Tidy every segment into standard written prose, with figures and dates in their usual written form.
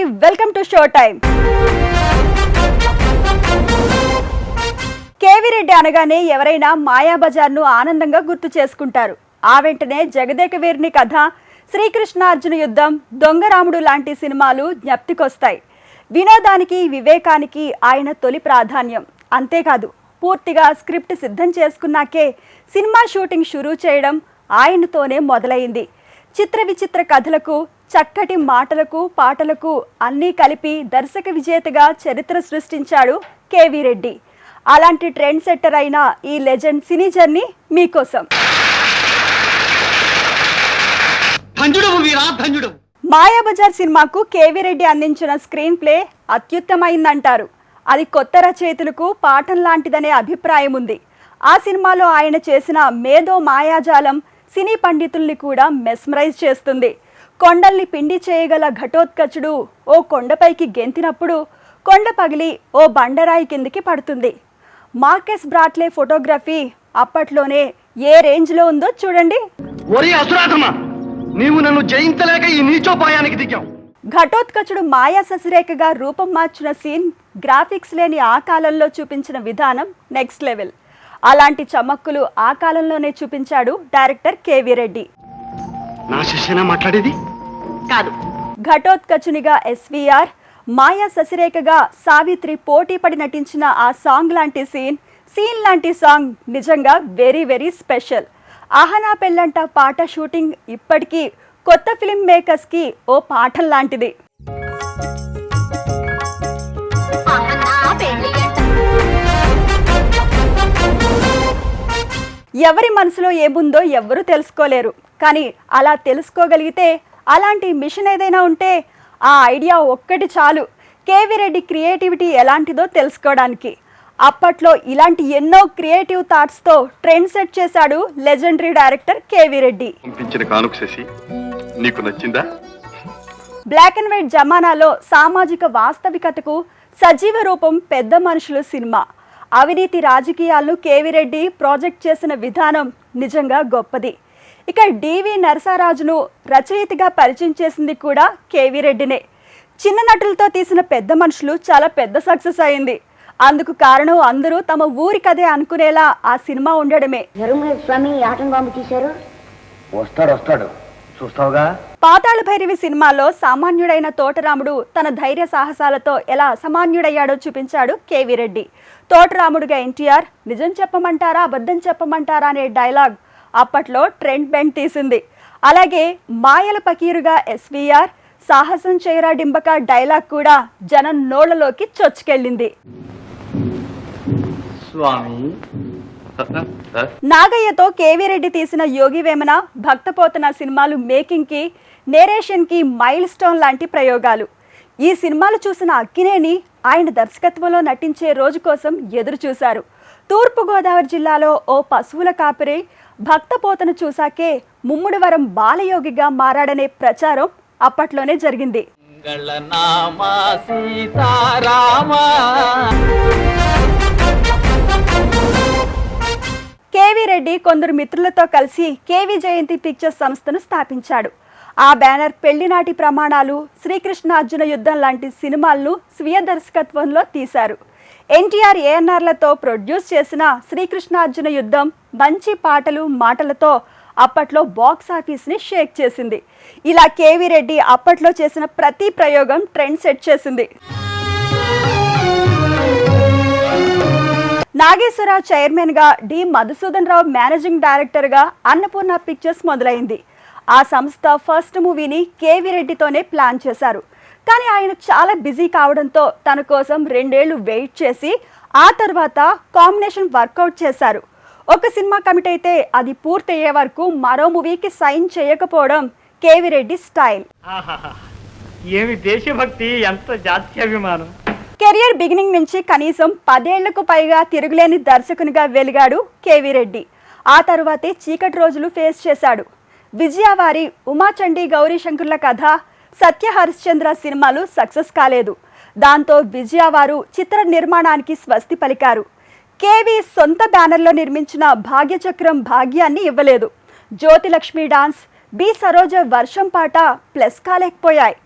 Hi welcome to show time. KV Reddy అనగానే ఎవరైనా మాయాబజార్ను ఆనందంగా గుర్తు చేసుకుంటారు. ఆ వెంటనే జగదేక వీరుని కథ, శ్రీకృష్ణార్జున యుద్ధం, దొంగరాముడు లాంటి సినిమాలు జ్ఞప్తికొస్తాయి. వినోదానికి వివేకానికి ఆయన తొలి ప్రాధాన్యం. అంతేకాదు, పూర్తిగా స్క్రిప్ట్ సిద్ధం చేసుకున్నాకే సినిమా షూటింగ్ షురూ చేయడం ఆయనతోనే మొదలైంది. చిత్ర విచిత్ర కథలకు, చక్కటి మాటలకు, పాటలకు అన్నీ కలిపి దర్శక విజేతగా చరిత్ర సృష్టించాడు కేవీ రెడ్డి. అలాంటి ట్రెండ్ సెట్టర్ అయిన ఈ లెజెండ్ సినీ జర్నీ మీకోసం. మాయాబజార్ సినిమాకు కేవీ రెడ్డి అందించిన స్క్రీన్ ప్లే అత్యుత్తమైందంటారు. అది కొత్త రచయితలకు పాఠం లాంటిదనే అభిప్రాయం ఉంది. ఆ సినిమాలో ఆయన చేసిన మేధో మాయాజాలం సినీ పండితుల్ని కూడా మెస్మరైజ్ చేస్తుంది. కొండల్ని పిండి చేయగల ఘటోత్కచుడు ఓ కొండపైకి గెంతినప్పుడు కొండ పగిలి ఓ బండరాయి కిందికి పడుతుంది. మార్కెస్ బ్రాట్లే ఫోటోగ్రఫీ అప్పట్లోనే ఏ రేంజ్లో ఉందో చూడండి. ఘటోత్కచుడు మాయా శశిరేఖగా రూపం మార్చిన సీన్, గ్రాఫిక్స్ లేని ఆ కాలంలో చూపించిన విధానం నెక్స్ట్ లెవెల్. అలాంటి చమక్కులు ఆ కాలంలోనే చూపించాడు డైరెక్టర్ కేవీ రెడ్డి. ఘటోత్కచునిగా ఎస్వీఆర్, మాయా శశిరేఖగా సావిత్రి పోటీ పడి నటించిన ఆ సాంగ్ లాంటి సీన్ లాంటి సాంగ్ నిజంగా వెరీ వెరీ స్పెషల్. ఆహనా పెళ్ళంట పాట షూటింగ్ ఇప్పటికీ కొత్త ఫిల్మ్ మేకర్స్కి ఓ పాఠం లాంటిది. ఎవరి మనసులో ఏముందో ఎవ్వరూ తెలుసుకోలేరు. కానీ అలా తెలుసుకోగలిగితే, అలాంటి మిషన్ ఏదైనా ఉంటే ఆ ఐడియా ఒక్కటి చాలు కేవీ రెడ్డి క్రియేటివిటీ ఎలాంటిదో తెలుసుకోవడానికి. అప్పట్లో ఇలాంటి ఎన్నో క్రియేటివ్ థాట్స్తో ట్రెండ్ సెట్ చేశాడు legendary director KV Reddy. Black and white జమానాలో సామాజిక వాస్తవికతకు సజీవ రూపం పెద్ద మనుషులు సినిమా. అవినీతి రాజకీయాలను కేవీ రెడ్డి ప్రాజెక్ట్ చేసిన విధానం నిజంగా గొప్పది. ఇక డివి నరసరాజును రచయితగా పరిచయం చేసింది కూడా కేవీ రెడ్డినే. చిన్న నటులతో తీసిన పెద్ద మనుషులు చాలా పెద్ద సక్సెస్ అయింది. అందుకు కారణం అందరూ తమ ఊరి కథే అనుకునేలా ఆ సినిమా ఉండడమే. పాతాళ భైరవి సినిమాలో సామాన్యుడైన తోటరాముడు తన ధైర్య సాహసాలతో ఎలా అసామాన్యుడయ్యాడో చూపించాడు కేవీ రెడ్డి. తోటరాముడుగా ఎన్టీఆర్ నిజం చెప్పమంటారా అబద్ధం చెప్పమంటారా అనే డైలాగ్ అప్పట్లో ట్రెండ్ బెండ్ తీసింది. అలాగే మాయల పకీరుగా ఎస్వీఆర్ సాహసం చేయరా డింబక డైలాగ్ కూడా జనం నోళ్లలోకి చొచ్చుకెళ్ళింది. నాగయ్యతో కేవీ రెడ్డి తీసిన యోగి వేమన, భక్తపోతన సినిమాలు మేకింగ్ కి, నేరేషన్ కి మైల్ స్టోన్ లాంటి ప్రయోగాలు. ఈ సినిమాలు చూసిన అక్కినేని ఆయన దర్శకత్వంలో నటించే రోజు కోసం ఎదురు చూశారు. తూర్పుగోదావరి జిల్లాలో ఓ పశువుల కాపరి భక్తపోతను చూసాకే ముమ్ముడివరం బాలయోగిగా మారాడనే ప్రచారం అప్పట్లోనే జరిగింది. కేవీ రెడ్డి కొందరు మిత్రులతో కలిసి కేవీ జయంతి పిక్చర్స్ సంస్థను స్థాపించాడు. ఆ బ్యానర్ పెళ్లినాటి ప్రమాణాలు, శ్రీకృష్ణార్జున యుద్ధం లాంటి సినిమాలను స్వీయ దర్శకత్వంలో తీశారు. ఎన్టీఆర్ ఏఎన్ఆర్లతో ప్రొడ్యూస్ చేసిన శ్రీకృష్ణార్జున యుద్ధం మంచి పాటలు మాటలతో అప్పట్లో బాక్స్ ఆఫీస్ని షేక్ చేసింది. ఇలా కేవీ రెడ్డి అప్పట్లో చేసిన ప్రతి ప్రయోగం ట్రెండ్ సెట్ చేసింది. నాగేశ్వరరావు చైర్మన్గా, డి మధుసూదన్ రావు మేనేజింగ్ డైరెక్టర్గా అన్నపూర్ణ పిక్చర్స్ మొదలైంది. ఆ సంస్థ ఫస్ట్ మూవీని కేవీ రెడ్డితోనే ప్లాన్ చేశారు. కానీ ఆయన చాలా బిజీ కావడంతో తన కోసం 2 ఏళ్లు వెయిట్ చేసి ఆ తర్వాత కాంబినేషన్ వర్కౌట్ చేశారు. ఒక సినిమా కమిట్ అయితే అది పూర్తయ్యే వరకు మరో మూవీకి సైన్ చేయకపోవడం కేవీ రెడ్డి స్టైల్. ఏమి దేశభక్తి, ఎంత జాత్యాభిమానం. కెరియర్ బిగినింగ్ నుంచి కనీసం 10 ఏళ్లకు పైగా తిరుగులేని దర్శకునిగా వెలిగాడు కేవీ రెడ్డి. ఆ తరువాతే చీకటి రోజులు ఫేస్ చేశాడు. విజయవారి, ఉమాచండి గౌరీశంకర్ల కథ, సత్య హరిశ్చంద్ర సినిమాలు సక్సెస్ కాలేదు. దాంతో విజయవారు చిత్ర నిర్మాణానికి స్వస్తి పలికారు. కేవీ సొంత బ్యానర్లో నిర్మించిన భాగ్యచక్రం భాగ్యాన్ని ఇవ్వలేదు. జ్యోతిలక్ష్మి డాన్స్, బి సరోజ వర్షం పాట ప్లస్ కాలేకపోయాయి.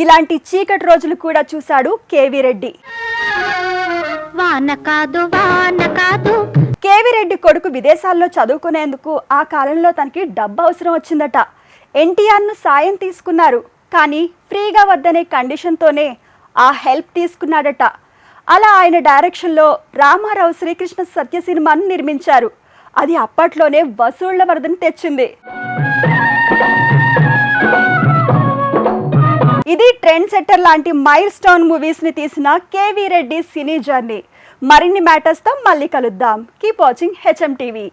ఇలాంటి చీకటి రోజులు కూడా చూశాడు కేవీ రెడ్డి. కేవీ రెడ్డి కొడుకు విదేశాల్లో చదువుకునేందుకు ఆ కాలంలో తనకి డబ్బు అవసరం వచ్చిందట. ఎన్టీఆర్ను సాయం తీసుకున్నారు, కానీ ఫ్రీగా వద్దనే కండిషన్తోనే ఆ హెల్ప్ తీసుకున్నాడట. అలా ఆయన డైరెక్షన్లో రామారావు శ్రీకృష్ణ సత్య సినిమాను నిర్మించారు. అది అప్పట్లోనే వసూళ్ల వరదను తెచ్చింది. ఇది ట్రెండ్ సెట్టర్ లాంటి మైల్ స్టోన్ మూవీస్ని తీసిన కేవీ రెడ్డి సినీ జర్నీ. మరిన్ని మ్యాటర్స్తో మళ్ళీ కలుద్దాం. Keep watching HM TV.